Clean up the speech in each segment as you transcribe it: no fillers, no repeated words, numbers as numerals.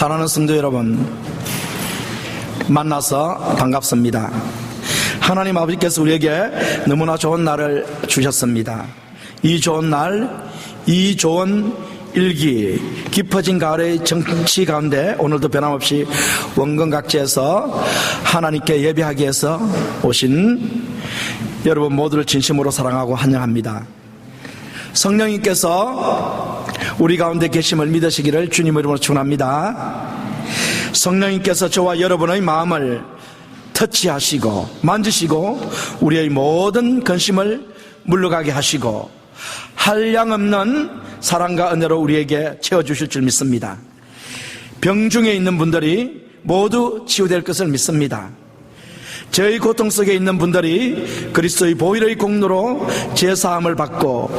사랑하는 성도 여러분, 만나서 반갑습니다. 하나님 아버지께서 우리에게 너무나 좋은 날을 주셨습니다. 이 좋은 날, 이 좋은 일기, 깊어진 가을의 정치 가운데 오늘도 변함없이 원근 각지에서 하나님께 예배하기 위해서 오신 여러분 모두를 진심으로 사랑하고 환영합니다. 성령님께서 우리 가운데 계심을 믿으시기를 주님의 이름으로 축원합니다. 성령님께서 저와 여러분의 마음을 터치하시고 만지시고 우리의 모든 근심을 물러가게 하시고 한량없는 사랑과 은혜로 우리에게 채워주실 줄 믿습니다. 병중에 있는 분들이 모두 치유될 것을 믿습니다. 저희 고통 속에 있는 분들이 그리스도의 보혈의 공로로 제사함을 받고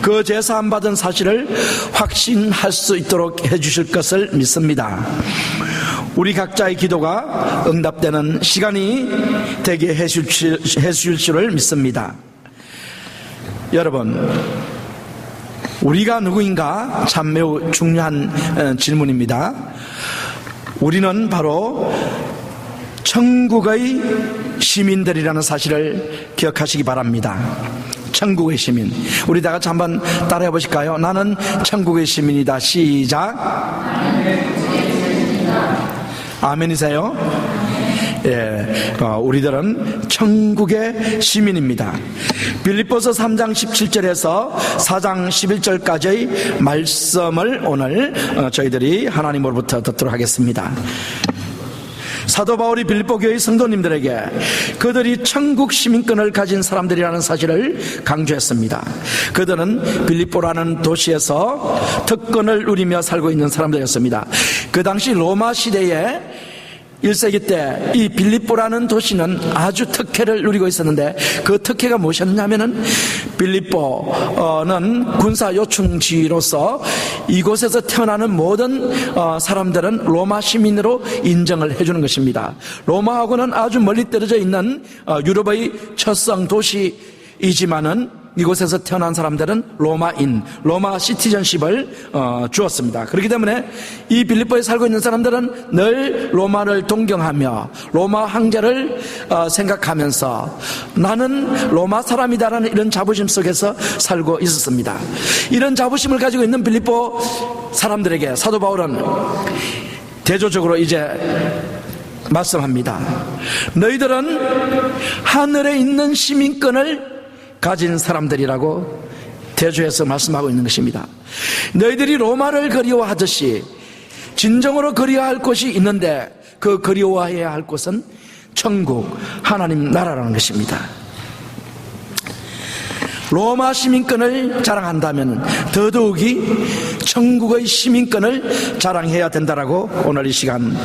그 제사함 받은 사실을 확신할 수 있도록 해주실 것을 믿습니다. 우리 각자의 기도가 응답되는 시간이 되게 해주실 줄을 믿습니다. 여러분, 우리가 누구인가 참 매우 중요한 질문입니다. 우리는 바로 천국의 시민들이라는 사실을 기억하시기 바랍니다. 천국의 시민. 우리 다 같이 한번 따라해 보실까요? 나는 천국의 시민이다. 시작. 아멘이세요? 예, 우리들은 천국의 시민입니다. 빌립보서 3장 17절에서 4장 11절까지의 말씀을 오늘 저희들이 하나님으로부터 듣도록 하겠습니다. 사도 바울이 빌립보 교회 성도님들에게 그들이 천국 시민권을 가진 사람들이라는 사실을 강조했습니다. 그들은 빌립보라는 도시에서 특권을 누리며 살고 있는 사람들이었습니다. 그 당시 로마 시대에 1세기 때 이 빌립보라는 도시는 아주 특혜를 누리고 있었는데 그 특혜가 무엇이었냐면은 빌립보는 군사 요충지로서 이곳에서 태어나는 모든 사람들은 로마 시민으로 인정을 해주는 것입니다. 로마하고는 아주 멀리 떨어져 있는 유럽의 첫성 도시이지만은 이곳에서 태어난 사람들은 로마인, 로마 시티즌십을 주었습니다. 그렇기 때문에 이 빌립보에 살고 있는 사람들은 늘 로마를 동경하며 로마 황제를 생각하면서 나는 로마 사람이다라는 이런 자부심 속에서 살고 있었습니다. 이런 자부심을 가지고 있는 빌립보 사람들에게 사도 바울은 대조적으로 이제 말씀합니다. 너희들은 하늘에 있는 시민권을 가진 사람들이라고 대조해서 말씀하고 있는 것입니다. 너희들이 로마를 그리워하듯이 진정으로 그리워할 곳이 있는데 그 그리워해야 할 곳은 천국, 하나님 나라라는 것입니다. 로마 시민권을 자랑한다면 더더욱이 천국의 시민권을 자랑해야 된다라고 오늘 이 시간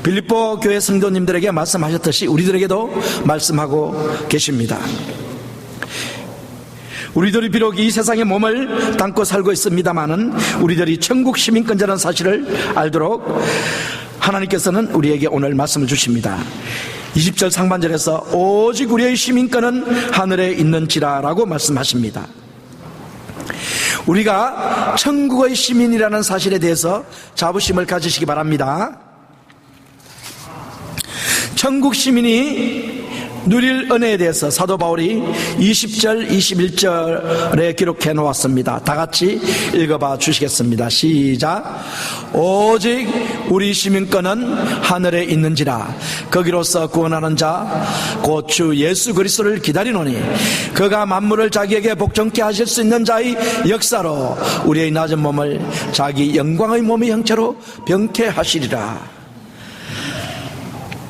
빌립보 교회 성도님들에게 말씀하셨듯이 우리들에게도 말씀하고 계십니다. 우리들이 비록 이 세상에 몸을 담고 살고 있습니다마는 우리들이 천국 시민권자라는 사실을 알도록 하나님께서는 우리에게 오늘 말씀을 주십니다. 20절 상반절에서 오직 우리의 시민권은 하늘에 있는지라 라고 말씀하십니다. 우리가 천국의 시민이라는 사실에 대해서 자부심을 가지시기 바랍니다. 천국 시민이 누릴 은혜에 대해서 사도 바울이 20절 21절에 기록해 놓았습니다. 다 같이 읽어봐 주시겠습니다. 시작. 오직 우리 시민권은 하늘에 있는지라 거기로서 구원하는 자 곧 주 예수 그리스도를 기다리노니 그가 만물을 자기에게 복종케 하실 수 있는 자의 역사로 우리의 낮은 몸을 자기 영광의 몸의 형체로 병케 하시리라.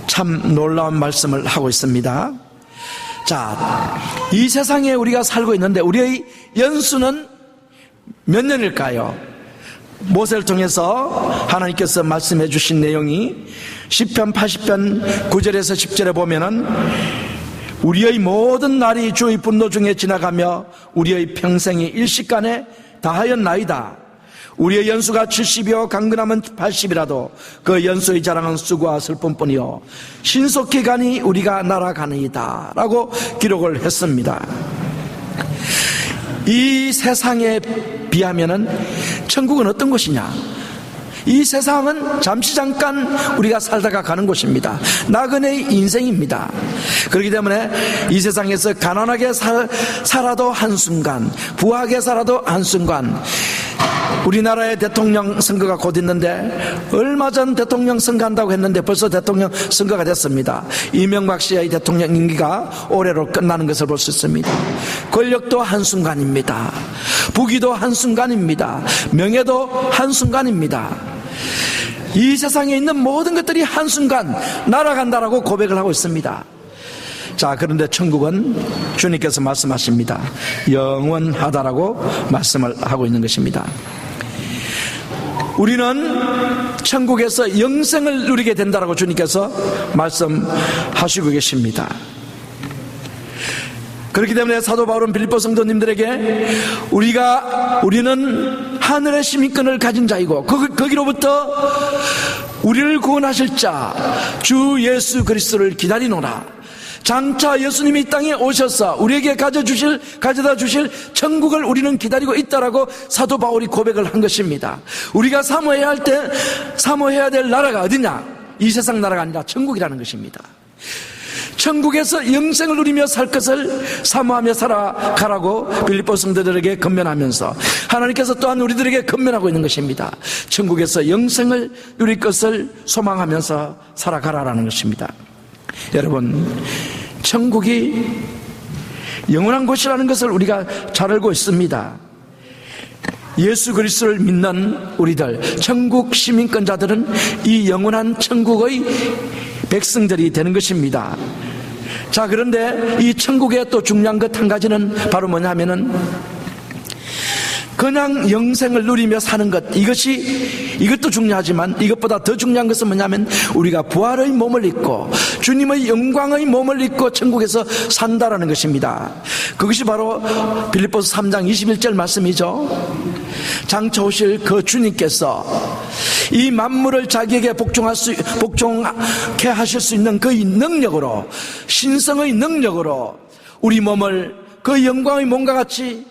참 놀라운 말씀을 하고 있습니다. 자, 이 세상에 우리가 살고 있는데 우리의 연수는 몇 년일까요? 모세를 통해서 하나님께서 말씀해 주신 내용이 시편 80편 9절에서 10절에 보면은 우리의 모든 날이 주의 분노 중에 지나가며 우리의 평생이 일시간에 다하였나이다. 우리의 연수가 70이요 강건하면 80이라도 그 연수의 자랑은 수고와 슬픔뿐이요 신속히 가니 우리가 날아가니이다 라고 기록을 했습니다. 이 세상에 비하면은 천국은 어떤 것이냐? 이 세상은 잠시 잠깐 우리가 살다가 가는 곳입니다. 나그네의 인생입니다. 그렇기 때문에 이 세상에서 가난하게 살아도 한순간, 부하게 살아도 한순간, 우리나라의 대통령 선거가 곧 있는데 얼마 전 대통령 선거한다고 했는데 벌써 대통령 선거가 됐습니다. 이명박 씨의 대통령 임기가 올해로 끝나는 것을 볼 수 있습니다. 권력도 한순간입니다. 부귀도 한순간입니다. 명예도 한순간입니다. 이 세상에 있는 모든 것들이 한순간 날아간다라고 고백을 하고 있습니다. 자, 그런데 천국은 주님께서 말씀하십니다. 영원하다라고 말씀을 하고 있는 것입니다. 우리는 천국에서 영생을 누리게 된다라고 주님께서 말씀하시고 계십니다. 그렇기 때문에 사도 바울은 빌립보 성도님들에게 우리는 하늘의 시민권을 가진 자이고 거기로부터 우리를 구원하실 자 주 예수 그리스도를 기다리노라. 장차 예수님이 이 땅에 오셔서 우리에게 가져다 주실 천국을 우리는 기다리고 있다라고 사도 바울이 고백을 한 것입니다. 우리가 사모해야 될 나라가 어디냐? 이 세상 나라가 아니라 천국이라는 것입니다. 천국에서 영생을 누리며 살 것을 사모하며 살아가라고 빌립보 성도들에게 권면하면서 하나님께서 또한 우리들에게 권면하고 있는 것입니다. 천국에서 영생을 누릴 것을 소망하면서 살아가라라는 것입니다. 여러분, 천국이 영원한 곳이라는 것을 우리가 잘 알고 있습니다. 예수 그리스도를 믿는 우리들, 천국 시민권자들은 이 영원한 천국의 백성들이 되는 것입니다. 자, 그런데 이 천국의 또 중요한 것 한 가지는 바로 뭐냐 하면은 그냥 영생을 누리며 사는 것, 이것도 중요하지만 이것보다 더 중요한 것은 뭐냐면 우리가 부활의 몸을 입고 주님의 영광의 몸을 입고 천국에서 산다라는 것입니다. 그것이 바로 빌립보서 3장 21절 말씀이죠. 장차 오실 그 주님께서 이 만물을 자기에게 복종케 하실 수 있는 그 능력으로, 신성의 능력으로 우리 몸을 그 영광의 몸과 같이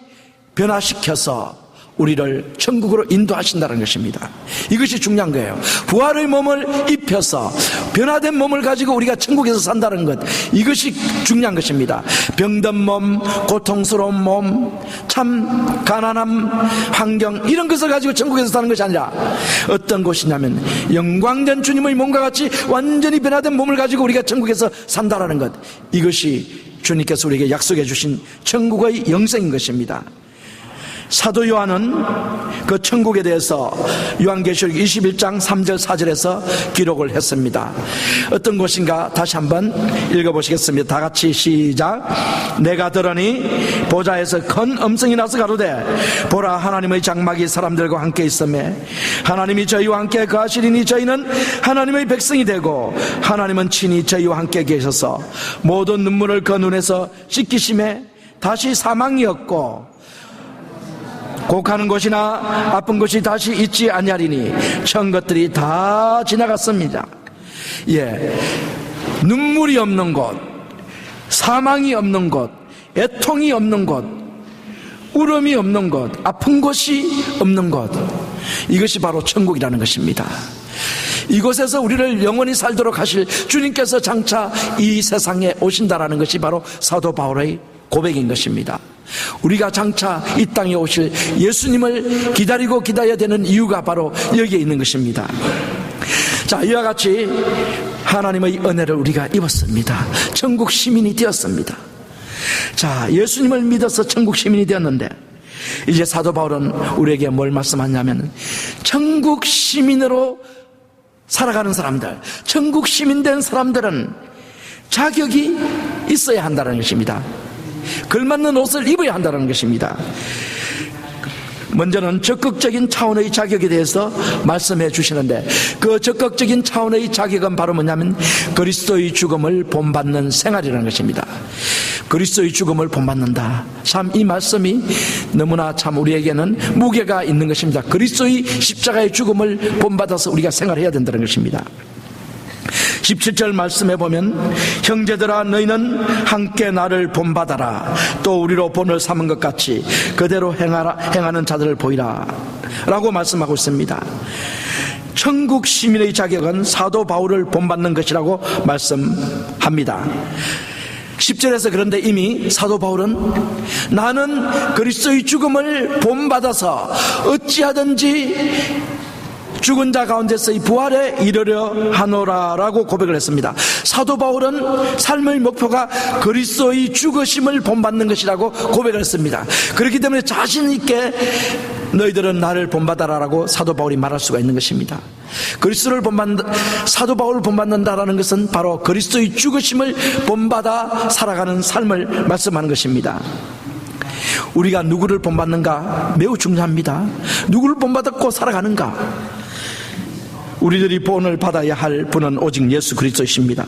변화시켜서 우리를 천국으로 인도하신다는 것입니다. 이것이 중요한 거예요. 부활의 몸을 입혀서 변화된 몸을 가지고 우리가 천국에서 산다는 것, 이것이 중요한 것입니다. 병든 몸, 고통스러운 몸, 참 가난한 환경, 이런 것을 가지고 천국에서 사는 것이 아니라 어떤 곳이냐면 영광된 주님의 몸과 같이 완전히 변화된 몸을 가지고 우리가 천국에서 산다는 것, 이것이 주님께서 우리에게 약속해 주신 천국의 영생인 것입니다. 사도 요한은 그 천국에 대해서 요한계시록 21장 3절 4절에서 기록을 했습니다. 어떤 곳인가 다시 한번 읽어보시겠습니다. 다 같이 시작. 내가 들으니 보좌에서 큰 음성이 나서 가로되 보라, 하나님의 장막이 사람들과 함께 있으매 하나님이 저희와 함께 거하시리니 저희는 하나님의 백성이 되고 하나님은 친히 저희와 함께 계셔서 모든 눈물을 그 눈에서 씻기심에 다시 사망이 없고 곡하는 것이나 아픈 것이 다시 있지 아니하리니 전 것들이 다 지나갔습니다. 예, 눈물이 없는 곳, 사망이 없는 곳, 애통이 없는 곳, 울음이 없는 곳, 아픈 것이 없는 곳, 이것이 바로 천국이라는 것입니다. 이곳에서 우리를 영원히 살도록 하실 주님께서 장차 이 세상에 오신다라는 것이 바로 사도 바울의 고백인 것입니다. 우리가 장차 이 땅에 오실 예수님을 기다려야 되는 이유가 바로 여기에 있는 것입니다. 자, 이와 같이 하나님의 은혜를 우리가 입었습니다. 천국 시민이 되었습니다. 자, 예수님을 믿어서 천국 시민이 되었는데 이제 사도 바울은 우리에게 뭘 말씀하냐면 천국 시민으로 살아가는 사람들, 천국 시민 된 사람들은 자격이 있어야 한다는 것입니다. 걸맞는 옷을 입어야 한다는 것입니다. 먼저는 적극적인 차원의 자격에 대해서 말씀해 주시는데 그 적극적인 차원의 자격은 바로 뭐냐면 그리스도의 죽음을 본받는 생활이라는 것입니다. 그리스도의 죽음을 본받는다. 참 이 말씀이 너무나 참 우리에게는 무게가 있는 것입니다. 그리스도의 십자가의 죽음을 본받아서 우리가 생활해야 된다는 것입니다. 17절 말씀해 보면 형제들아 너희는 함께 나를 본받아라. 또 우리로 본을 삼은 것 같이 그대로 행하는 자들을 보이라 라고 말씀하고 있습니다. 천국 시민의 자격은 사도 바울을 본받는 것이라고 말씀합니다. 10절에서 그런데 이미 사도 바울은 나는 그리스도의 죽음을 본받아서 어찌하든지 죽은 자 가운데서의 부활에 이르려 하노라라고 고백을 했습니다. 사도 바울은 삶의 목표가 그리스도의 죽으심을 본받는 것이라고 고백을 했습니다. 그렇기 때문에 자신 있게 너희들은 나를 본받아라라고 사도 바울이 말할 수가 있는 것입니다. 그리스도를 사도 바울을 본받는다라는 것은 바로 그리스도의 죽으심을 본받아 살아가는 삶을 말씀하는 것입니다. 우리가 누구를 본받는가 매우 중요합니다. 누구를 본받고 살아가는가? 우리들이 본을 받아야 할 분은 오직 예수 그리스도이십니다.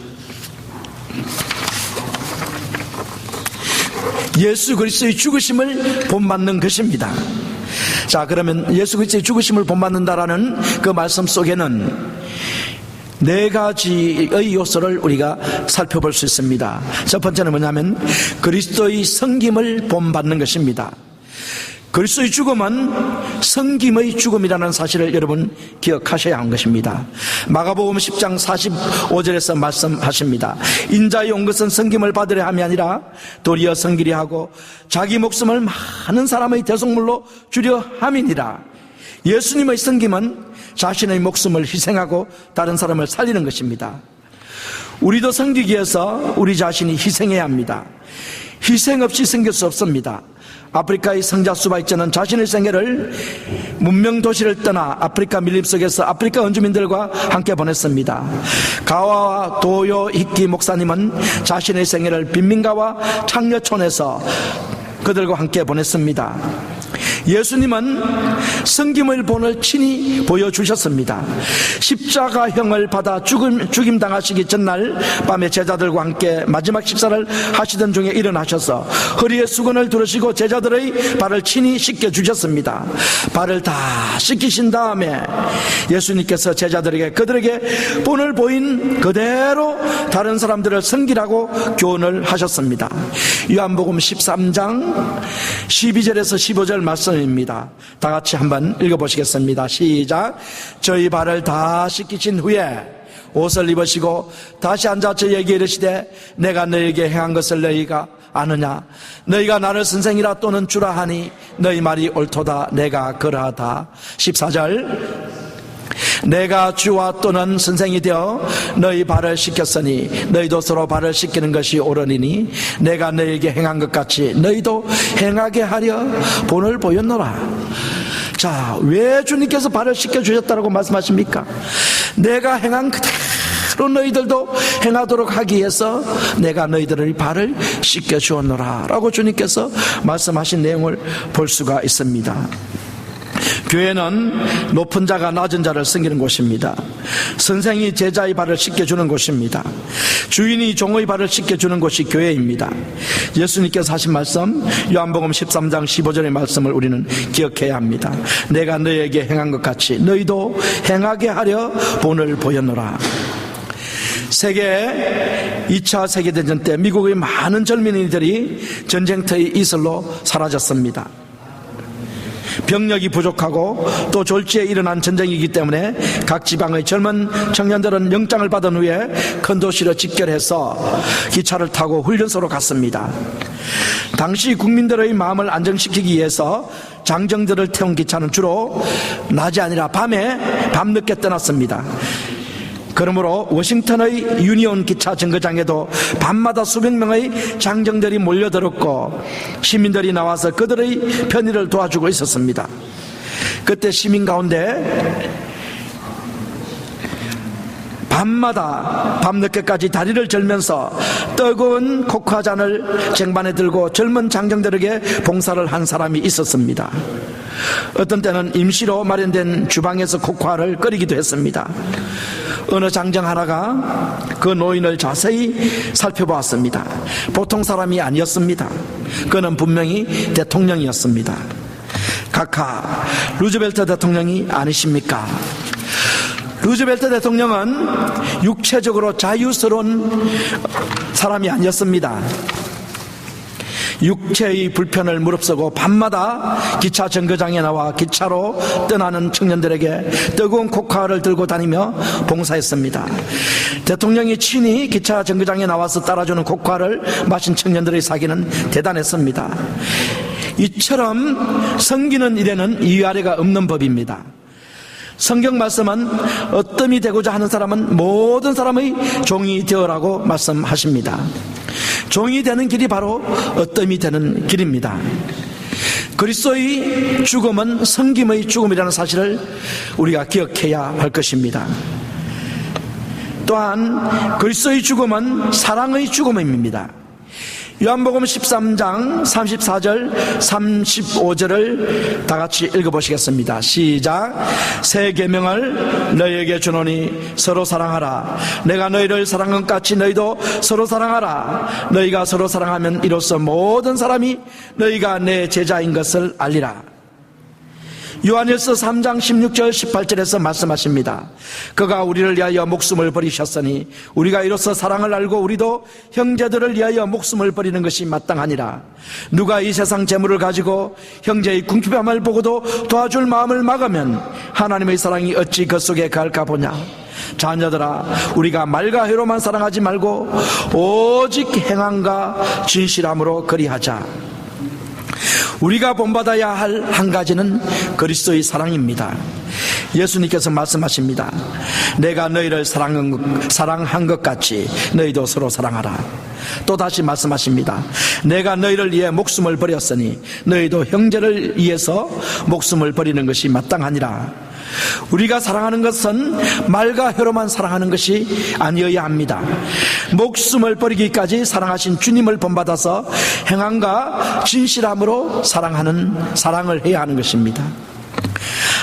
예수 그리스도의 죽으심을 본받는 것입니다. 자, 그러면 예수 그리스도의 죽으심을 본받는다라는 그 말씀 속에는 네 가지의 요소를 우리가 살펴볼 수 있습니다. 첫 번째는 뭐냐면 그리스도의 섬김을 본받는 것입니다. 그리스도의 죽음은 섬김의 죽음이라는 사실을 여러분 기억하셔야 하는 것입니다. 마가복음 10장 45절에서 말씀하십니다. 인자에 온 것은 섬김을 받으려 함이 아니라 도리어 섬기려 하고 자기 목숨을 많은 사람의 대속물로 주려 함이니라. 예수님의 섬김은 자신의 목숨을 희생하고 다른 사람을 살리는 것입니다. 우리도 섬기기 위해서 우리 자신이 희생해야 합니다. 희생 없이 섬길 수 없습니다. 아프리카의 성자 수바이처는 자신의 생애를 문명 도시를 떠나 아프리카 밀림 속에서 아프리카 원주민들과 함께 보냈습니다. 가와와 도요 히키 목사님은 자신의 생애를 빈민가와 창녀촌에서 그들과 함께 보냈습니다. 예수님은 섬김의 본을 친히 보여주셨습니다. 십자가형을 받아 죽임당하시기 전날 밤에 제자들과 함께 마지막 식사를 하시던 중에 일어나셔서 허리에 수건을 두르시고 제자들의 발을 친히 씻겨주셨습니다. 발을 다 씻기신 다음에 예수님께서 제자들에게 그들에게 본을 보인 그대로 다른 사람들을 섬기라고 교훈을 하셨습니다. 요한복음 13장 12절에서 15절 말씀입니다. 다 같이 한번 읽어보시겠습니다. 시작. 저희 발을 다 씻기신 후에 옷을 입으시고 다시 앉아 저희에게 이르시되 내가 너희에게 행한 것을 너희가 아느냐? 너희가 나를 선생이라 또는 주라 하니 너희 말이 옳도다. 내가 그러하다. 14절. 내가 주와 또는 선생이 되어 너희 발을 씻겼으니 너희도 서로 발을 씻기는 것이 옳으니 내가 너희에게 행한 것 같이 너희도 행하게 하려 본을 보였노라. 자, 왜 주님께서 발을 씻겨주셨다고 말씀하십니까? 내가 행한 그대로 너희들도 행하도록 하기 위해서 내가 너희들의 발을 씻겨주었노라 라고 주님께서 말씀하신 내용을 볼 수가 있습니다. 교회는 높은 자가 낮은 자를 섬기는 곳입니다. 선생이 제자의 발을 씻겨주는 곳입니다. 주인이 종의 발을 씻겨주는 곳이 교회입니다. 예수님께서 하신 말씀 요한복음 13장 15절의 말씀을 우리는 기억해야 합니다. 내가 너희에게 행한 것 같이 너희도 행하게 하려 본을 보였노라. 세계 2차 세계대전 때 미국의 많은 젊은이들이 전쟁터의 이슬로 사라졌습니다. 병력이 부족하고 또 졸지에 일어난 전쟁이기 때문에 각 지방의 젊은 청년들은 영장을 받은 후에 큰 도시로 직결해서 기차를 타고 훈련소로 갔습니다. 당시 국민들의 마음을 안정시키기 위해서 장정들을 태운 기차는 주로 낮이 아니라 밤늦게 떠났습니다. 그러므로 워싱턴의 유니온 기차 정거장에도 밤마다 수백 명의 장정들이 몰려들었고 시민들이 나와서 그들의 편의를 도와주고 있었습니다. 그때 시민 가운데 밤마다 밤늦게까지 다리를 절면서 뜨거운 코코아 잔을 쟁반에 들고 젊은 장정들에게 봉사를 한 사람이 있었습니다. 어떤 때는 임시로 마련된 주방에서 코코아를 끓이기도 했습니다. 어느 장정 하나가 그 노인을 자세히 살펴보았습니다. 보통 사람이 아니었습니다. 그는 분명히 대통령이었습니다. 각하 루즈벨트 대통령이 아니십니까? 루즈벨트 대통령은 육체적으로 자유스러운 사람이 아니었습니다. 육체의 불편을 무릅쓰고 밤마다 기차 정거장에 나와 기차로 떠나는 청년들에게 뜨거운 코카를 들고 다니며 봉사했습니다. 대통령이 친히 기차 정거장에 나와서 따라주는 코카를 마신 청년들의 사기는 대단했습니다. 이처럼 섬기는 일에는 위아래가 없는 법입니다. 성경 말씀은 어뜸이 되고자 하는 사람은 모든 사람의 종이 되어라고 말씀하십니다. 종이 되는 길이 바로 어뜸이 되는 길입니다. 그리스도의 죽음은 섬김의 죽음이라는 사실을 우리가 기억해야 할 것입니다. 또한 그리스도의 죽음은 사랑의 죽음입니다. 요한복음 13장 34절 35절을 다같이 읽어보시겠습니다. 시작. 새 계명을 너희에게 주노니 서로 사랑하라. 내가 너희를 사랑한 것 같이 너희도 서로 사랑하라. 너희가 서로 사랑하면 이로써 모든 사람이 너희가 내 제자인 것을 알리라. 요한일서 3장 16절 18절에서 말씀하십니다. 그가 우리를 위하여 목숨을 버리셨으니 우리가 이로써 사랑을 알고 우리도 형제들을 위하여 목숨을 버리는 것이 마땅하니라. 누가 이 세상 재물을 가지고 형제의 궁핍함을 보고도 도와줄 마음을 막으면 하나님의 사랑이 어찌 그 속에 갈까 보냐. 자녀들아, 우리가 말과 혀로만 사랑하지 말고 오직 행함과 진실함으로 그리하자. 우리가 본받아야 할 한 가지는 그리스도의 사랑입니다. 예수님께서 말씀하십니다. 내가 너희를 사랑한 것 같이 너희도 서로 사랑하라. 또 다시 말씀하십니다. 내가 너희를 위해 목숨을 버렸으니 너희도 형제를 위해서 목숨을 버리는 것이 마땅하니라. 우리가 사랑하는 것은 말과 혀로만 사랑하는 것이 아니어야 합니다. 목숨을 버리기까지 사랑하신 주님을 본받아서 행함과 진실함으로 사랑을 해야 하는 것입니다.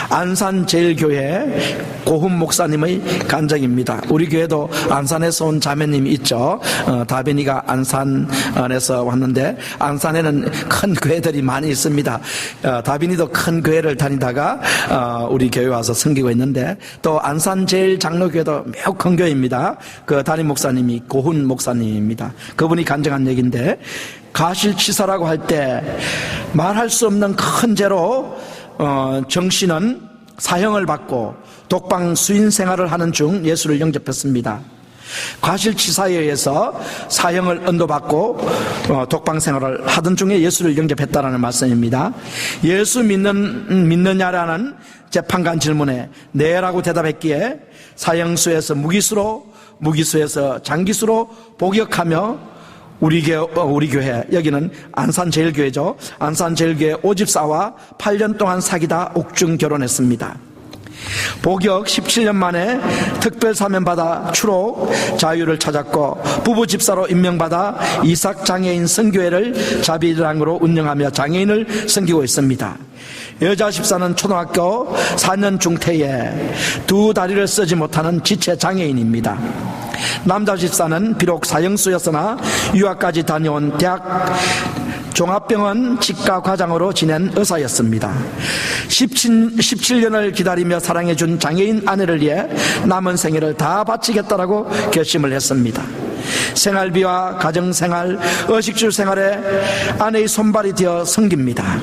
안산제일교회 고훈 목사님의 간증입니다. 우리 교회도 안산에서 온 자매님이 있죠. 다빈이가 안산에서 왔는데, 안산에는 큰 교회들이 많이 있습니다. 다빈이도 큰 교회를 다니다가 우리 교회 와서 섬기고 있는데, 또 안산제일장로교회도 매우 큰 교회입니다. 그 담임 목사님이 고훈 목사님입니다. 그분이 간증한 얘기인데, 가실치사라고 할 때 말할 수 없는 큰 죄로 정씨는 사형을 받고 독방 수인 생활을 하는 중 예수를 영접했습니다. 과실치사에 의해서 사형을 언도받고 독방 생활을 하던 중에 예수를 영접했다라는 말씀입니다. 예수 믿느냐라는 재판관 질문에 네라고 대답했기에 사형수에서 무기수로, 무기수에서 장기수로 복역하며 우리 교회, 여기는 안산제일교회죠. 안산제일교회 오집사와 8년 동안 사귀다 옥중 결혼했습니다. 복역 17년 만에 특별 사면받아 추록 자유를 찾았고, 부부 집사로 임명받아 이삭 장애인 선교회를 자비랑으로 운영하며 장애인을 섬기고 있습니다. 여자 집사는 초등학교 4년 중퇴에 두 다리를 쓰지 못하는 지체 장애인입니다. 남자 집사는 비록 사형수였으나 유학까지 다녀온 대학 종합병원 치과 과장으로 지낸 의사였습니다. 17년을 기다리며 사랑해준 장애인 아내를 위해 남은 생애를 다 바치겠다라고 결심을 했습니다. 생활비와 가정생활, 의식주 생활에 아내의 손발이 되어 섬깁니다.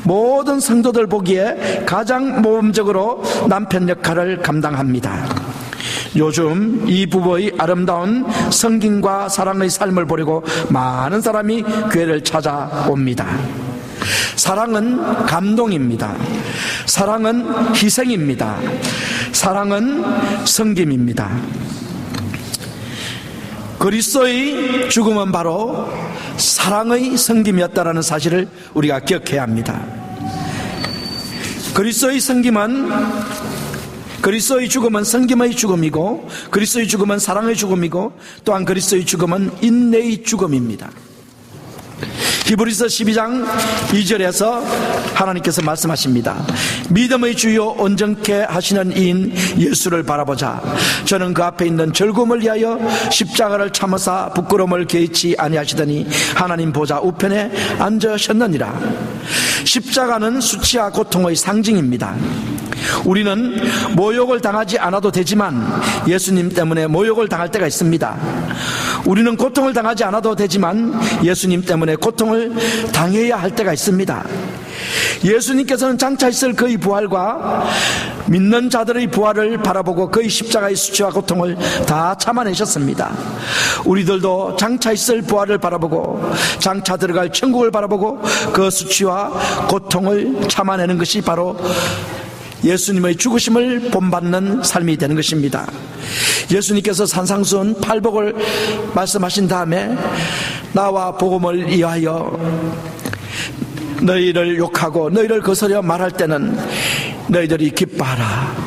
모든 성도들 보기에 가장 모범적으로 남편 역할을 감당합니다. 요즘 이 부부의 아름다운 성김과 사랑의 삶을 보려고 많은 사람이 교회를 찾아옵니다. 사랑은 감동입니다. 사랑은 희생입니다. 사랑은 섬김입니다. 그리스도의 죽음은 바로 사랑의 섬김이었다라는 사실을 우리가 기억해야 합니다. 그리스도의 죽음은 섬김의 죽음이고, 그리스도의 죽음은 사랑의 죽음이고, 또한 그리스도의 죽음은 인내의 죽음입니다. 히브리서 12장 2절에서 하나님께서 말씀하십니다. 믿음의 주요 온전케 하시는 이인 예수를 바라보자. 저는 그 앞에 있는 즐거움을 위하여 십자가를 참으사 부끄러움을 개의치 아니하시더니 하나님 보좌 우편에 앉으셨느니라. 십자가는 수치와 고통의 상징입니다. 우리는 모욕을 당하지 않아도 되지만 예수님 때문에 모욕을 당할 때가 있습니다. 우리는 고통을 당하지 않아도 되지만 예수님 때문에 고통을 고통을 당해야 할 때가 있습니다. 예수님께서는 장차 있을 그의 부활과 믿는 자들의 부활을 바라보고 그의 십자가의 수치와 고통을 다 참아내셨습니다. 우리들도 장차 있을 부활을 바라보고 장차 들어갈 천국을 바라보고 그 수치와 고통을 참아내는 것이 바로 예수님의 죽으심을 본받는 삶이 되는 것입니다. 예수님께서 산상수훈 팔복을 말씀하신 다음에 나와 복음을 위하여 너희를 욕하고 너희를 거스려 말할 때는 너희들이 기뻐하라.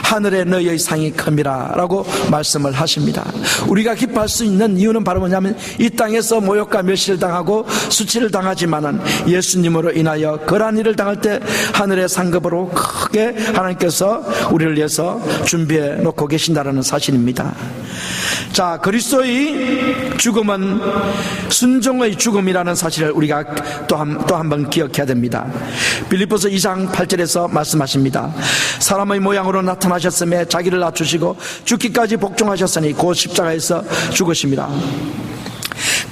하늘에 너희의 상이 큼이라 라고 말씀을 하십니다. 우리가 기뻐할 수 있는 이유는 바로 뭐냐면 이 땅에서 모욕과 멸시를 당하고 수치를 당하지만은 예수님으로 인하여 거란 일을 당할 때 하늘의 상급으로 크게 하나님께서 우리를 위해서 준비해 놓고 계신다는 사실입니다. 자, 그리스도의 죽음은 순종의 죽음이라는 사실을 우리가 또 한 번 기억해야 됩니다. 빌립보서 2장 8절에서 말씀하십니다. 사람의 모양으로 나타나셨음에 자기를 낮추시고 죽기까지 복종하셨으니 곧 십자가에서 죽으십니다.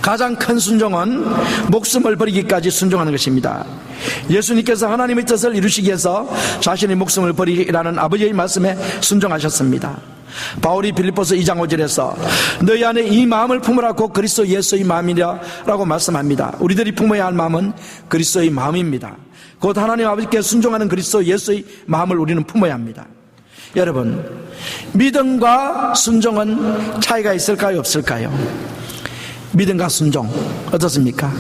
가장 큰 순종은 목숨을 버리기까지 순종하는 것입니다. 예수님께서 하나님의 뜻을 이루시기 위해서 자신의 목숨을 버리라는 아버지의 말씀에 순종하셨습니다. 바울이 빌립보서 2장 5절에서 너희 안에 이 마음을 품으라 곧 그리스도 예수의 마음이라 라고 말씀합니다. 우리들이 품어야 할 마음은 그리스도의 마음입니다. 곧 하나님 아버지께 순종하는 그리스도 예수의 마음을 우리는 품어야 합니다. 여러분, 믿음과 순종은 차이가 있을까요, 없을까요? 믿음과 순종 어떻습니까?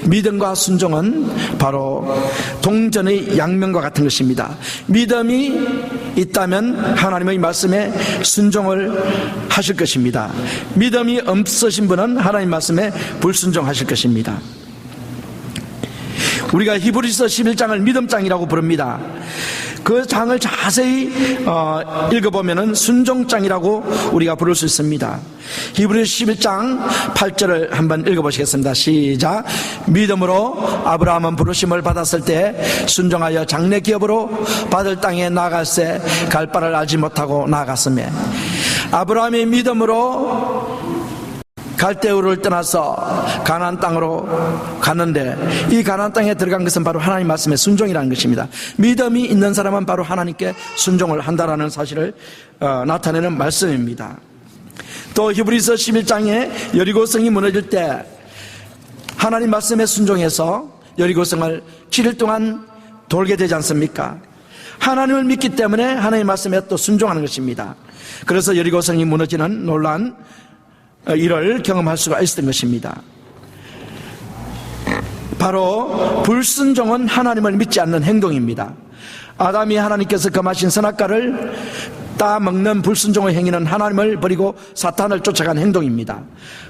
믿음과 순종은 바로 동전의 양면과 같은 것입니다. 믿음이 있다면 하나님의 말씀에 순종을 하실 것입니다. 믿음이 없으신 분은 하나님 말씀에 불순종하실 것입니다. 우리가 히브리서 11장을 믿음장이라고 부릅니다. 그 장을 자세히 읽어보면 순종장이라고 우리가 부를 수 있습니다. 히브리서 11장 8절을 한번 읽어보시겠습니다. 시작. 믿음으로 아브라함은 부르심을 받았을 때 순종하여 장래 기업으로 받을 땅에 나아갈새 갈 바를 알지 못하고 나아갔으며, 아브라함이 믿음으로 갈대우를 떠나서 가나안 땅으로 갔는데 이 가나안 땅에 들어간 것은 바로 하나님 말씀의 순종이라는 것입니다. 믿음이 있는 사람은 바로 하나님께 순종을 한다라는 사실을 나타내는 말씀입니다. 또 히브리서 11장에 여리고성이 무너질 때 하나님 말씀에 순종해서 여리고성을 7일 동안 돌게 되지 않습니까? 하나님을 믿기 때문에 하나님 말씀에 또 순종하는 것입니다. 그래서 여리고성이 무너지는 놀라운 일을 경험할 수가 있었던 것입니다. 바로 불순종은 하나님을 믿지 않는 행동입니다. 아담이 하나님께서 금하신 선악과를 따먹는 불순종의 행위는 하나님을 버리고 사탄을 쫓아간 행동입니다.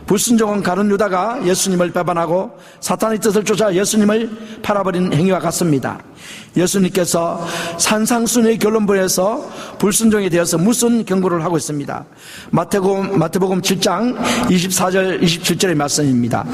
불순종은 가룟 유다가 예수님을 배반하고 사탄의 뜻을 쫓아 예수님을 팔아버린 행위와 같습니다. 예수님께서 산상순의 결론부에서 불순종에 대해서 무슨 경고를 하고 있습니다. 마태복음 7장 24절 27절의 말씀입니다.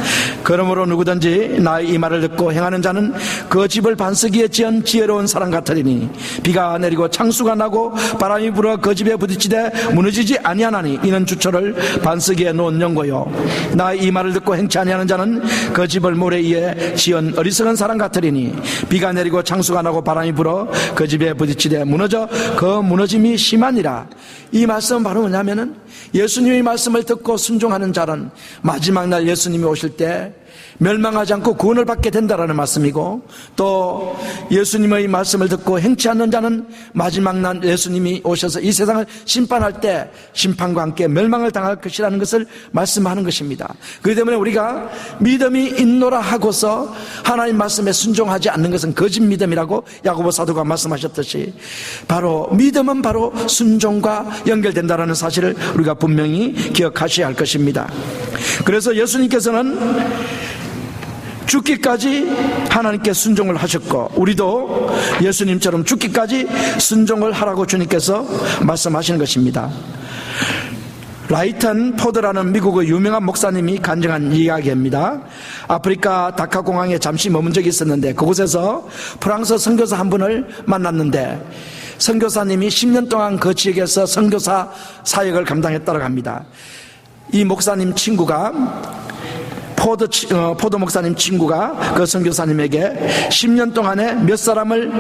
그러므로 누구든지 나의 이 말을 듣고 행하는 자는 그 집을 반석이에 지은 지혜로운 사람 같으리니 비가 내리고 창수가 나고 바람이 불어 그 집에 부딪히되 무너지지 아니하나니 이는 주초를 반석이에 놓은 연고요. 나의 이 말을 듣고 행치 아니하는 자는 그 집을 모래 위에 지은 어리석은 사람 같으리니 비가 내리고 창수가 나고 바람이 불어 그 집에 부딪히되 무너져 그 무너짐이 심하니라. 이 말씀은 바로 뭐냐면은 예수님의 말씀을 듣고 순종하는 자는 마지막 날 예수님이 오실 때 멸망하지 않고 구원을 받게 된다라는 말씀이고, 또 예수님의 말씀을 듣고 행치 않는 자는 마지막 날 예수님이 오셔서 이 세상을 심판할 때 심판과 함께 멸망을 당할 것이라는 것을 말씀하는 것입니다. 그렇기 때문에 우리가 믿음이 있노라 하고서 하나님 말씀에 순종하지 않는 것은 거짓 믿음이라고 야고보 사도가 말씀하셨듯이 바로 믿음은 바로 순종과 연결된다라는 사실을 우리가 분명히 기억하셔야 할 것입니다. 그래서 예수님께서는 죽기까지 하나님께 순종을 하셨고, 우리도 예수님처럼 죽기까지 순종을 하라고 주님께서 말씀하시는 것입니다. 라이턴 포드라는 미국의 유명한 목사님이 간증한 이야기입니다. 아프리카 다카 공항에 잠시 머문 적이 있었는데 그곳에서 프랑스 선교사 한 분을 만났는데 선교사님이 10년 동안 그 지역에서 선교사 사역을 감당했다고 합니다. 이 목사님 친구가 포도 목사님 친구가 그 선교사님에게 10년 동안에 몇 사람을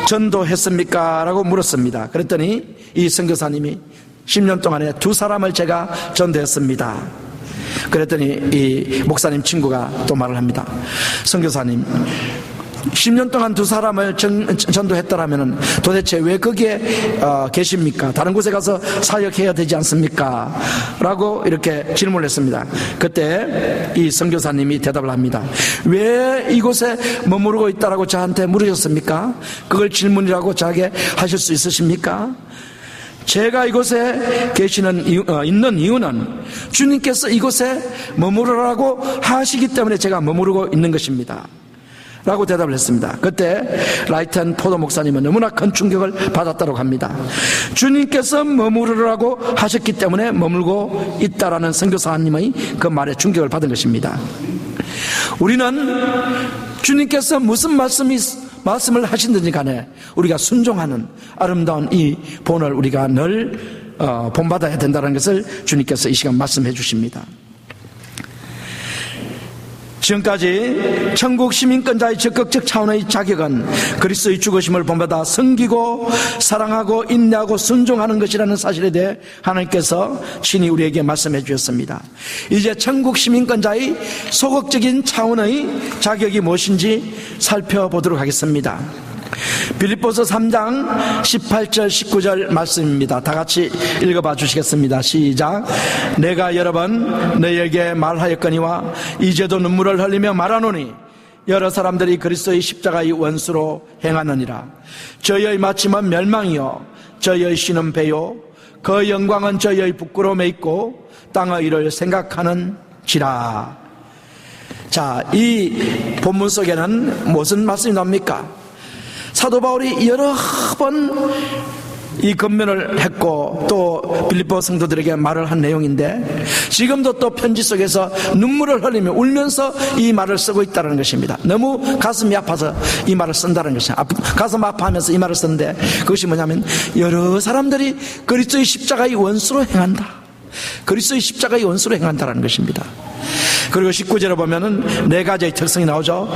전도했습니까? 라고 물었습니다. 그랬더니 이 선교사님이 10년 동안에 2사람을 제가 전도했습니다. 그랬더니 이 목사님 친구가 또 말을 합니다. 선교사님, 10년 동안 2사람을 전도했더라면 도대체 왜 거기에 계십니까? 다른 곳에 가서 사역해야 되지 않습니까? 라고 이렇게 질문을 했습니다. 그때 이 선교사님이 대답을 합니다. 왜 이곳에 머무르고 있다라고 저한테 물으셨습니까? 그걸 질문이라고 저에게 하실 수 있으십니까? 제가 이곳에 있는 이유는 주님께서 이곳에 머무르라고 하시기 때문에 제가 머무르고 있는 것입니다. 라고 대답을 했습니다. 그때 라이튼 포도 목사님은 너무나 큰 충격을 받았다고 합니다. 주님께서 머무르라고 하셨기 때문에 머물고 있다라는 선교사님의 그 말에 충격을 받은 것입니다. 우리는 주님께서 무슨 말씀을 하신든지 간에 우리가 순종하는 아름다운 이 본을 우리가 늘 본받아야 된다는 것을 주님께서 이 시간 말씀해 주십니다. 지금까지 천국 시민권자의 적극적 차원의 자격은 그리스도의 죽으심을 본받아 섬기고 사랑하고 인내하고 순종하는 것이라는 사실에 대해 하나님께서 친히 우리에게 말씀해 주셨습니다. 이제 천국 시민권자의 소극적인 차원의 자격이 무엇인지 살펴보도록 하겠습니다. 빌립보서 3장 18절 19절 말씀입니다. 다 같이 읽어봐 주시겠습니다. 시작. 내가 여러 번 너희에게 말하였거니와 이제도 눈물을 흘리며 말하노니 여러 사람들이 그리스도의 십자가의 원수로 행하느니라. 저희의 마침은 멸망이요 저희의 신은 배요 그 영광은 저희의 부끄러움에 있고 땅의 일을 생각하는지라. 자, 이 본문 속에는 무슨 말씀이 나옵니까? 사도 바울이 여러 번 이 권면을 했고 또 빌립보 성도들에게 말을 한 내용인데 지금도 또 편지 속에서 눈물을 흘리며 울면서 이 말을 쓰고 있다는 것입니다. 너무 가슴이 아파서 이 말을 쓴다는 것입니다. 가슴 아파하면서 이 말을 쓰는데 그것이 뭐냐면 여러 사람들이 그리스도의 십자가의 원수로 행한다. 그리스도의 십자가의 원수로 행한다는 것입니다. 그리고 19절에 보면은 4가지의 특성이 나오죠.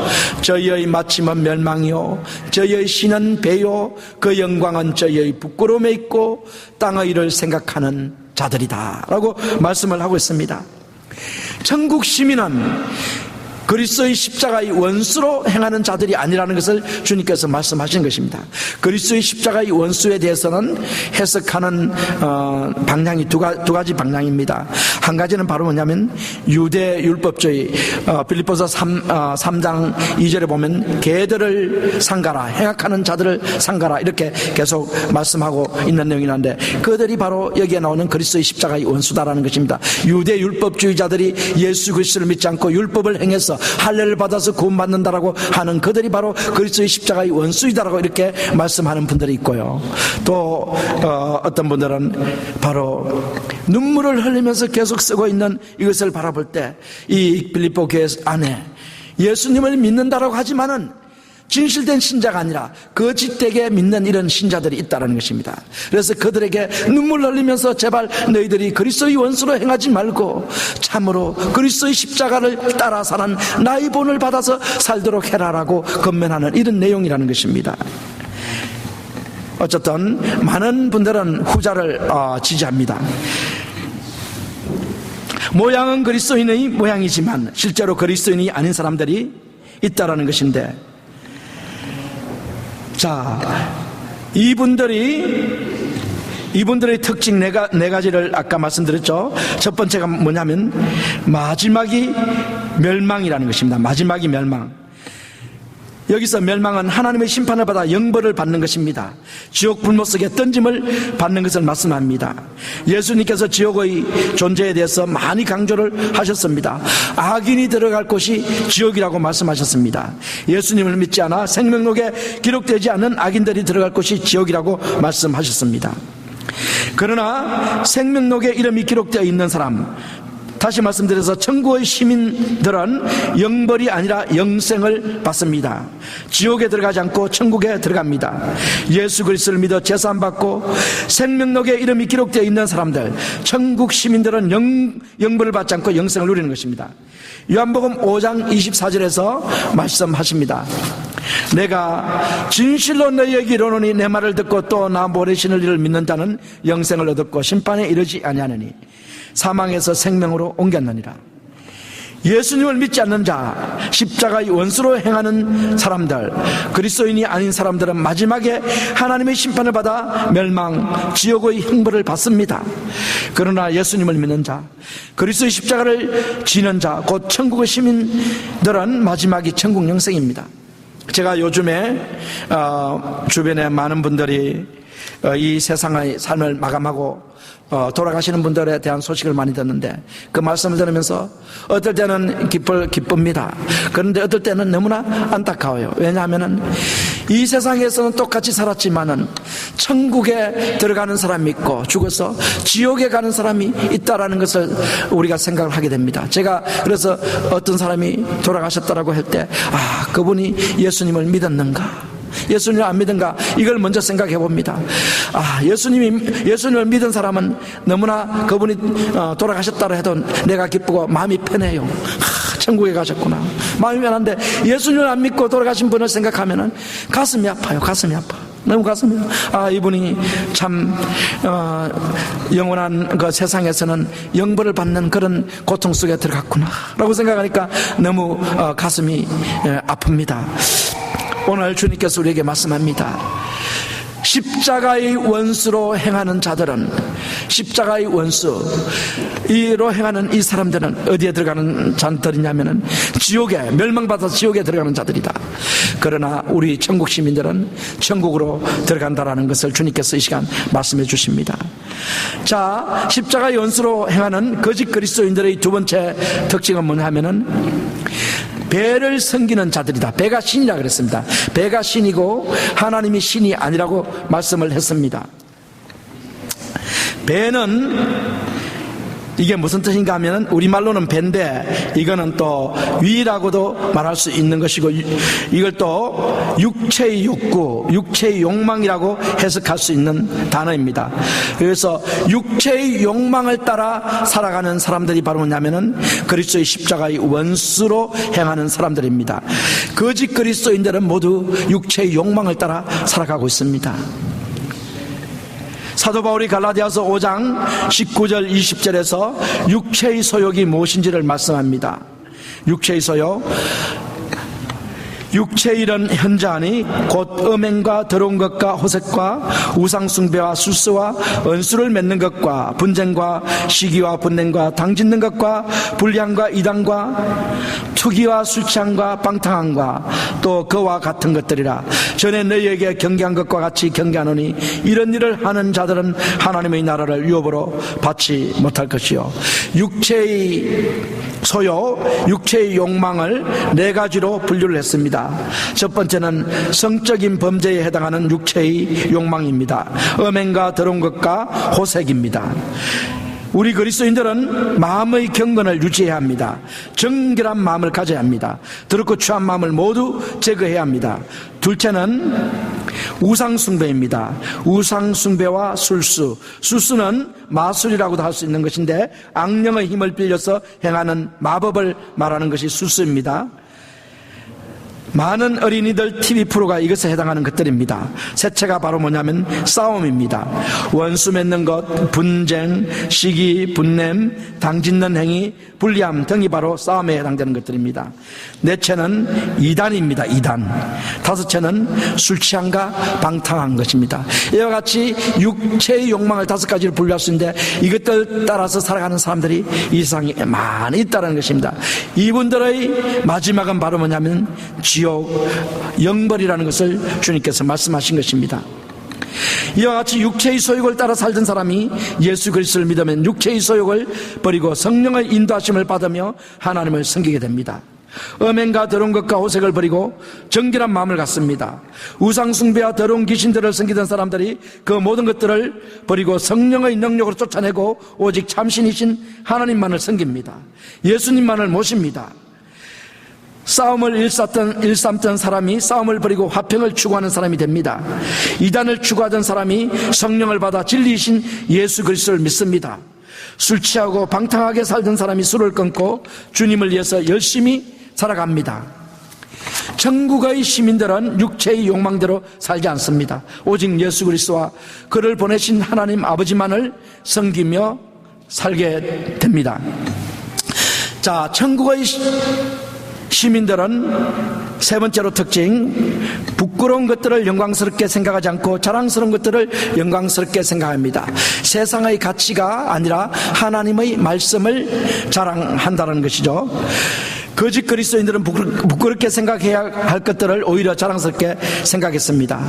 저희의 마침은 멸망이요 저희의 신은 배요 그 영광은 저희의 부끄러움에 있고 땅의 일을 생각하는 자들이다 라고 말씀을 하고 있습니다. 천국 시민은 그리스도의 십자가의 원수로 행하는 자들이 아니라는 것을 주님께서 말씀하신 것입니다. 그리스도의 십자가의 원수에 대해서는 해석하는 방향이 두 가지 방향입니다. 한 가지는 바로 뭐냐면 유대 율법주의, 빌립보서 3장 2절에 보면 개들을 상가라, 행악하는 자들을 상가라 이렇게 계속 말씀하고 있는 내용이란데 그들이 바로 여기에 나오는 그리스도의 십자가의 원수다라는 것입니다. 유대 율법주의자들이 예수 그리스도를 믿지 않고 율법을 행해서 할례를 받아서 구원받는다라고 하는 그들이 바로 그리스도의 십자가의 원수이다라고 이렇게 말씀하는 분들이 있고요. 또 어떤 분들은 바로 눈물을 흘리면서 계속 쓰고 있는 이것을 바라볼 때 이 빌립보 교회 안에 예수님을 믿는다라고 하지만은 진실된 신자가 아니라 거짓되게 믿는 이런 신자들이 있다는 것입니다. 그래서 그들에게 눈물 흘리면서 제발 너희들이 그리스도의 원수로 행하지 말고 참으로 그리스도의 십자가를 따라 사는 나의 본을 받아서 살도록 해라라고 권면하는 이런 내용이라는 것입니다. 어쨌든 많은 분들은 후자를 지지합니다. 모양은 그리스도인의 모양이지만 실제로 그리스도인이 아닌 사람들이 있다라는 것인데, 자, 이분들의 특징 네 가지를 아까 말씀드렸죠. 첫 번째가 뭐냐면 마지막이 멸망이라는 것입니다. 마지막이 멸망. 여기서 멸망은 하나님의 심판을 받아 영벌을 받는 것입니다. 지옥 불못 속에 던짐을 받는 것을 말씀합니다. 예수님께서 지옥의 존재에 대해서 많이 강조를 하셨습니다. 악인이 들어갈 곳이 지옥이라고 말씀하셨습니다. 예수님을 믿지 않아 생명록에 기록되지 않은 악인들이 들어갈 곳이 지옥이라고 말씀하셨습니다. 그러나 생명록에 이름이 기록되어 있는 사람, 다시 말씀드려서 천국의 시민들은 영벌이 아니라 영생을 받습니다. 지옥에 들어가지 않고 천국에 들어갑니다. 예수 그리스도를 믿어 제사 받고 생명록에 이름이 기록되어 있는 사람들, 천국 시민들은 영벌을 받지 않고 영생을 누리는 것입니다. 요한복음 5장 24절에서 말씀하십니다. 내가 진실로 너희에게 이르노니 내 말을 듣고 또 나 보내시는 이를 믿는 자는 영생을 얻었고 심판에 이르지 아니하느니 사망에서 생명으로 옮겼느니라. 예수님을 믿지 않는 자, 십자가의 원수로 행하는 사람들, 그리스도인이 아닌 사람들은 마지막에 하나님의 심판을 받아 멸망, 지옥의 형벌을 받습니다. 그러나 예수님을 믿는 자, 그리스도의 십자가를 지는 자, 곧 천국의 시민들은 마지막이 천국 영생입니다. 제가 요즘에 주변에 많은 분들이 이 세상의 삶을 마감하고 돌아가시는 분들에 대한 소식을 많이 듣는데 그 말씀을 들으면서 어떨 때는 기쁩니다. 그런데 어떨 때는 너무나 안타까워요. 왜냐하면 이 세상에서는 똑같이 살았지만은 천국에 들어가는 사람이 있고 죽어서 지옥에 가는 사람이 있다라는 것을 우리가 생각을 하게 됩니다. 제가 그래서 어떤 사람이 돌아가셨다라고 할 때 그분이 예수님을 믿었는가, 예수님을 안 믿은가, 이걸 먼저 생각해 봅니다. 예수님을 믿은 사람은 너무나 그분이 돌아가셨다고 해도 내가 기쁘고 마음이 편해요. 천국에 가셨구나, 마음이 편한데 예수님을 안 믿고 돌아가신 분을 생각하면은 가슴이 아파요. 가슴이 아파. 너무 가슴이 이분이 참 영원한 그 세상에서는 영벌을 받는 그런 고통 속에 들어갔구나 라고 생각하니까 너무 가슴이 아픕니다. 오늘 주님께서 우리에게 말씀합니다. 십자가의 원수로 행하는 자들은, 십자가의 원수로 행하는 이 사람들은 어디에 들어가는 자들이냐면은 지옥에, 멸망받아서 지옥에 들어가는 자들이다. 그러나 우리 천국 시민들은 천국으로 들어간다라는 것을 주님께서 이 시간 말씀해 주십니다. 자, 십자가의 원수로 행하는 거짓 그리스도인들의 두 번째 특징은 뭐냐 하면은 배를 섬기는 자들이다. 배가 신이라 그랬습니다. 배가 신이고 하나님이 신이 아니라고 말씀을 했습니다. 배는 이게 무슨 뜻인가 하면 우리말로는 배인데 이거는 또 위라고도 말할 수 있는 것이고 이걸 또 육체의 욕구, 육체의 욕망이라고 해석할 수 있는 단어입니다. 그래서 육체의 욕망을 따라 살아가는 사람들이 바로 뭐냐면은 그리스도의 십자가의 원수로 행하는 사람들입니다. 거짓 그리스도인들은 모두 육체의 욕망을 따라 살아가고 있습니다. 사도 바울이 갈라디아서 5장 19절 20절에서 육체의 소욕이 무엇인지를 말씀합니다. 육체의 소욕, 육체의 일은 현저하니 곧 음행과 더러운 것과 호색과 우상숭배와 술수와 언수를 맺는 것과 분쟁과 시기와 분냄과 당짓는 것과 불량과 이단과 투기와 술취함과 방탕함과 또 그와 같은 것들이라. 전에 너희에게 경계한 것과 같이 경계하노니 이런 일을 하는 자들은 하나님의 나라를 유업으로 받지 못할 것이요. 육체의 소욕, 육체의 욕망을 네 가지로 분류를 했습니다. 첫 번째는 성적인 범죄에 해당하는 육체의 욕망입니다. 음행과 더러운 것과 호색입니다. 우리 그리스도인들은 마음의 경건을 유지해야 합니다. 정결한 마음을 가져야 합니다. 더럽고 추한 마음을 모두 제거해야 합니다. 둘째는 우상숭배입니다. 우상숭배와 술수. 술수는 마술이라고도 할 수 있는 것인데 악령의 힘을 빌려서 행하는 마법을 말하는 것이 술수입니다. 많은 어린이들 TV 프로가 이것에 해당하는 것들입니다. 셋째가 바로 뭐냐면 싸움입니다. 원수 맺는 것, 분쟁, 시기, 분냄, 당짓는 행위, 불리함 등이 바로 싸움에 해당되는 것들입니다. 넷째는 이단입니다. 이단. 다섯째는 술 취함과 방탕한 것입니다. 이와 같이 육체의 욕망을 다섯 가지를 분류할 수 있는데 이것들 따라서 살아가는 사람들이 이 세상에 많이 있다는 것입니다. 이분들의 마지막은 바로 뭐냐면 지옥, 영벌이라는 것을 주님께서 말씀하신 것입니다. 이와 같이 육체의 소욕을 따라 살던 사람이 예수 그리스도를 믿으면 육체의 소욕을 버리고 성령의 인도하심을 받으며 하나님을 섬기게 됩니다. 음행과 더러운 것과 호색을 버리고 정결한 마음을 갖습니다. 우상 숭배와 더러운 귀신들을 섬기던 사람들이 그 모든 것들을 버리고 성령의 능력으로 쫓아내고 오직 참신이신 하나님만을 섬깁니다. 예수님만을 모십니다. 싸움을 일삼던 사람이 싸움을 버리고 화평을 추구하는 사람이 됩니다. 이단을 추구하던 사람이 성령을 받아 진리이신 예수 그리스도를 믿습니다. 술 취하고 방탕하게 살던 사람이 술을 끊고 주님을 위해서 열심히 살아갑니다. 천국의 시민들은 육체의 욕망대로 살지 않습니다. 오직 예수 그리스도와 그를 보내신 하나님 아버지만을 섬기며 살게 됩니다. 자, 천국의 시민들은 세 번째로 특징, 부끄러운 것들을 영광스럽게 생각하지 않고 자랑스러운 것들을 영광스럽게 생각합니다. 세상의 가치가 아니라 하나님의 말씀을 자랑한다는 것이죠. 거짓 그리스도인들은 부끄럽게 생각해야 할 것들을 오히려 자랑스럽게 생각했습니다.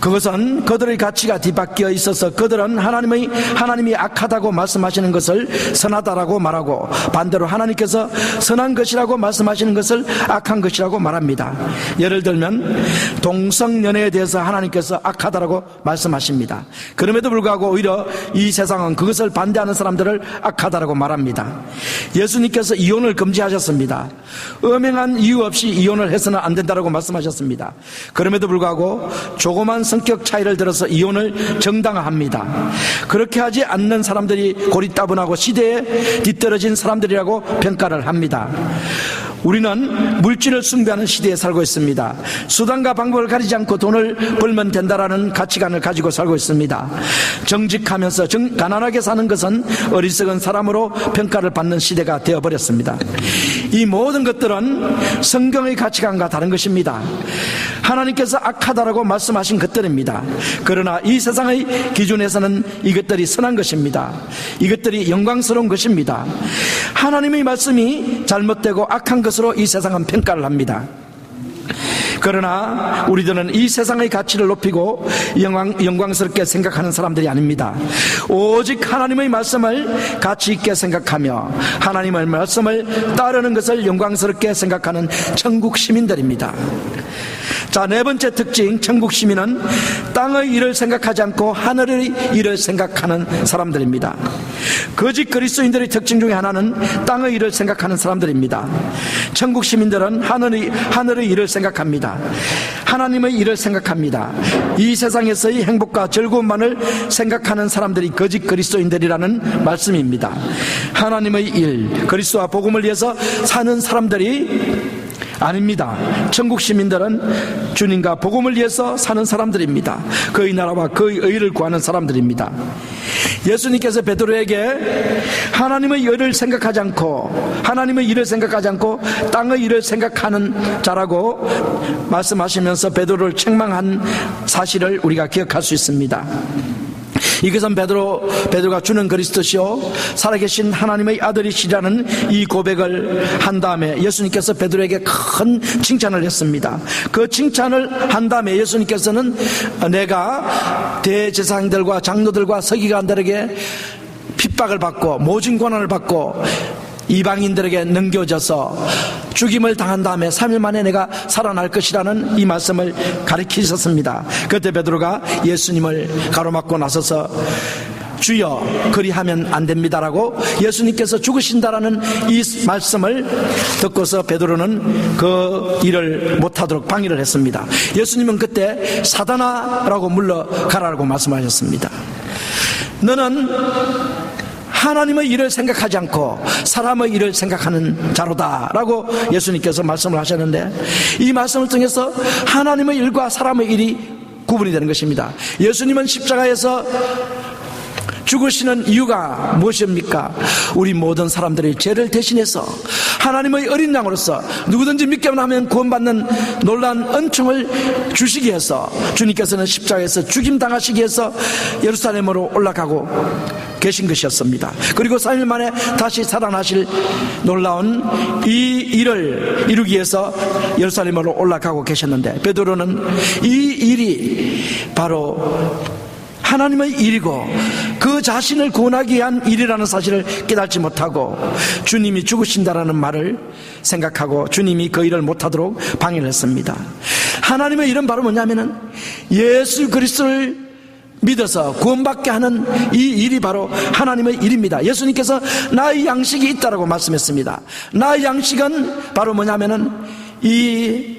그것은 그들의 가치가 뒤바뀌어 있어서 그들은 하나님이 악하다고 말씀하시는 것을 선하다라고 말하고, 반대로 하나님께서 선한 것이라고 말씀하시는 것을 악한 것이라고 말합니다. 예를 들면 동성연애에 대해서 하나님께서 악하다라고 말씀하십니다. 그럼에도 불구하고 오히려 이 세상은 그것을 반대하는 사람들을 악하다라고 말합니다. 예수님께서 이혼을 금지하셨습니다. 음행한 이유 없이 이혼을 해서는 안 된다라고 말씀하셨습니다. 그럼에도 불구하고 조그만 성격 차이를 들어서 이혼을 정당화합니다. 그렇게 하지 않는 사람들이 고리따분하고 시대에 뒤떨어진 사람들이라고 평가를 합니다. 우리는 물질을 숭배하는 시대에 살고 있습니다. 수단과 방법을 가리지 않고 돈을 벌면 된다라는 가치관을 가지고 살고 있습니다. 정직하면서 가난하게 사는 것은 어리석은 사람으로 평가를 받는 시대가 되어버렸습니다. 이 모든 것들은 성경의 가치관과 다른 것입니다. 하나님께서 악하다라고 말씀하신 것들입니다. 그러나 이 세상의 기준에서는 이것들이 선한 것입니다. 이것들이 영광스러운 것입니다. 하나님의 말씀이 잘못되고 악한 것으로 이 세상은 평가를 합니다. 그러나 우리들은 이 세상의 가치를 높이고 영광스럽게 생각하는 사람들이 아닙니다. 오직 하나님의 말씀을 가치 있게 생각하며 하나님의 말씀을 따르는 것을 영광스럽게 생각하는 천국 시민들입니다. 자, 네 번째 특징, 천국 시민은 땅의 일을 생각하지 않고 하늘의 일을 생각하는 사람들입니다. 거짓 그리스도인들의 특징 중에 하나는 땅의 일을 생각하는 사람들입니다. 천국 시민들은 하늘의 일을 생각합니다. 하나님의 일을 생각합니다. 이 세상에서의 행복과 즐거움만을 생각하는 사람들이 거짓 그리스도인들이라는 말씀입니다. 하나님의 일, 그리스도와 복음을 위해서 사는 사람들이 아닙니다. 천국 시민들은 주님과 복음을 위해서 사는 사람들입니다. 그의 나라와 그의 의를 구하는 사람들입니다. 예수님께서 베드로에게 하나님의 일을 생각하지 않고 땅의 일을 생각하는 자라고 말씀하시면서 베드로를 책망한 사실을 우리가 기억할 수 있습니다. 이것은 베드로가 주는 그리스도시요 살아계신 하나님의 아들이시라는 이 고백을 한 다음에 예수님께서 베드로에게 큰 칭찬을 했습니다. 그 칭찬을 한 다음에 예수님께서는 내가 대제사장들과 장로들과 서기관들에게 핍박을 받고 모진 고난을 받고 이방인들에게 넘겨져서 죽임을 당한 다음에 3일 만에 내가 살아날 것이라는 이 말씀을 가르치셨습니다. 그때 베드로가 예수님을 가로막고 나서서 주여 그리하면 안 됩니다라고 예수님께서 죽으신다라는 이 말씀을 듣고서 베드로는 그 일을 못하도록 방해를 했습니다. 예수님은 그때 사단아라고 물러가라고 말씀하셨습니다. 너는 하나님의 일을 생각하지 않고 사람의 일을 생각하는 자로다 라고 예수님께서 말씀을 하셨는데, 이 말씀을 통해서 하나님의 일과 사람의 일이 구분이 되는 것입니다. 예수님은 십자가에서 죽으시는 이유가 무엇입니까? 우리 모든 사람들의 죄를 대신해서 하나님의 어린 양으로서 누구든지 믿기만 하면 구원받는 놀라운 은총을 주시기 위해서 주님께서는 십자가에서 죽임당하시기 위해서 예루살렘으로 올라가고 계신 것이었습니다. 그리고 3일 만에 다시 살아나실 놀라운 이 일을 이루기 위해서 예루살렘으로 올라가고 계셨는데, 베드로는 이 일이 바로 하나님의 일이고 그 자신을 구원하기 위한 일이라는 사실을 깨닫지 못하고 주님이 죽으신다라는 말을 생각하고 주님이 그 일을 못하도록 방해를 했습니다. 하나님의 일은 바로 뭐냐면은 예수 그리스도를 믿어서 구원받게 하는 이 일이 바로 하나님의 일입니다. 예수님께서 나의 양식이 있다라고 말씀했습니다. 나의 양식은 바로 뭐냐면은 이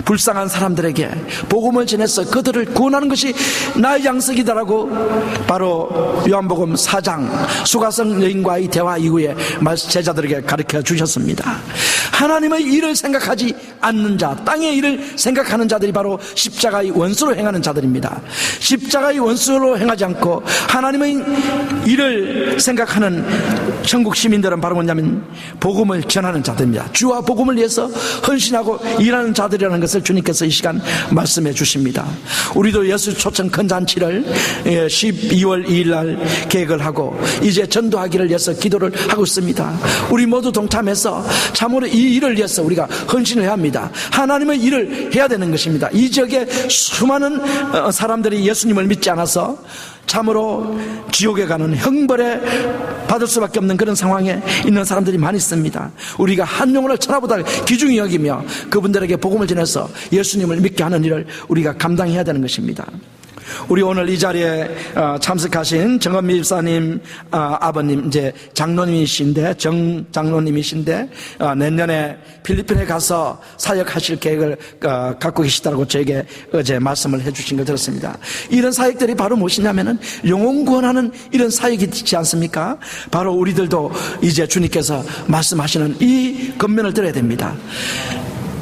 불쌍한 사람들에게 복음을 전해서 그들을 구원하는 것이 나의 양식이다라고 바로 요한복음 4장 수가성 여인과의 대화 이후에 제자들에게 가르쳐 주셨습니다. 하나님의 일을 생각하지 않는 자, 땅의 일을 생각하는 자들이 바로 십자가의 원수로 행하는 자들입니다. 십자가의 원수로 행하지 않고 하나님의 일을 생각하는 천국 시민들은 바로 뭐냐면 복음을 전하는 자들입니다. 주와 복음을 위해서 헌신하고 일하는 자들이라는 것을 주님께서 이 시간 말씀해 주십니다. 우리도 예수 초청 큰 잔치를 12월 2일 날 계획을 하고 이제 전도하기를 위해서 기도를 하고 있습니다. 우리 모두 동참해서 참으로 이 일을 위해서 우리가 헌신을 해야 합니다. 하나님의 일을 해야 되는 것입니다. 이 지역에 수많은 사람들이 예수님을 믿지 않아서 참으로 지옥에 가는 형벌에 받을 수밖에 없는 그런 상황에 있는 사람들이 많이 있습니다. 우리가 한 영혼을 천하보다 귀중히 여기며 그분들에게 복음을 전해서 예수님을 믿게 하는 일을 우리가 감당해야 되는 것입니다. 우리 오늘 이 자리에 참석하신 정은미 집사님 아버님 이제 장로님이신데 정장로님이신데 내년에 필리핀에 가서 사역하실 계획을 갖고 계시다고 저에게 어제 말씀을 해주신 걸 들었습니다. 이런 사역들이 바로 무엇이냐면은 영혼 구원하는 이런 사역이지 않습니까? 바로 우리들도 이제 주님께서 말씀하시는 이 권면을 들어야 됩니다.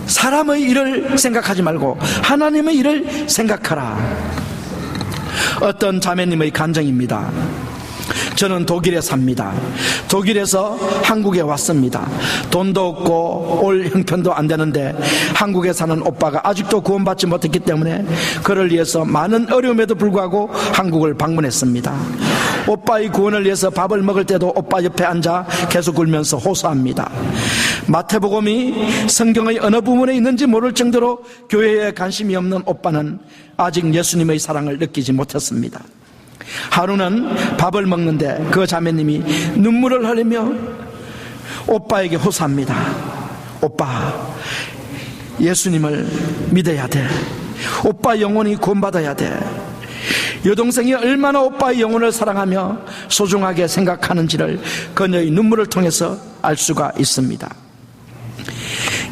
사람의 일을 생각하지 말고 하나님의 일을 생각하라. 어떤 자매님의 간증입니다. 저는 독일에 삽니다. 독일에서 한국에 왔습니다. 돈도 없고 올 형편도 안 되는데 한국에 사는 오빠가 아직도 구원받지 못했기 때문에 그를 위해서 많은 어려움에도 불구하고 한국을 방문했습니다. 오빠의 구원을 위해서 밥을 먹을 때도 오빠 옆에 앉아 계속 울면서 호소합니다. 마태복음이 성경의 어느 부분에 있는지 모를 정도로 교회에 관심이 없는 오빠는 아직 예수님의 사랑을 느끼지 못했습니다. 하루는 밥을 먹는데 그 자매님이 눈물을 흘리며 오빠에게 호소합니다. 오빠, 예수님을 믿어야 돼. 오빠 영혼이 구원받아야 돼. 여동생이 얼마나 오빠의 영혼을 사랑하며 소중하게 생각하는지를 그녀의 눈물을 통해서 알 수가 있습니다.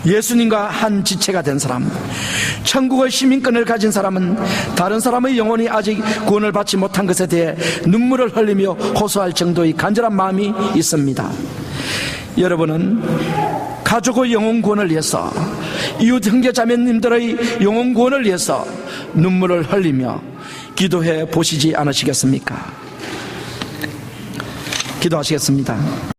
예수님과 한 지체가 된 사람, 천국의 시민권을 가진 사람은 다른 사람의 영혼이 아직 구원을 받지 못한 것에 대해 눈물을 흘리며 호소할 정도의 간절한 마음이 있습니다. 여러분은 가족의 영혼 구원을 위해서, 이웃 형제 자매님들의 영혼 구원을 위해서 눈물을 흘리며 기도해 보시지 않으시겠습니까? 기도하시겠습니다.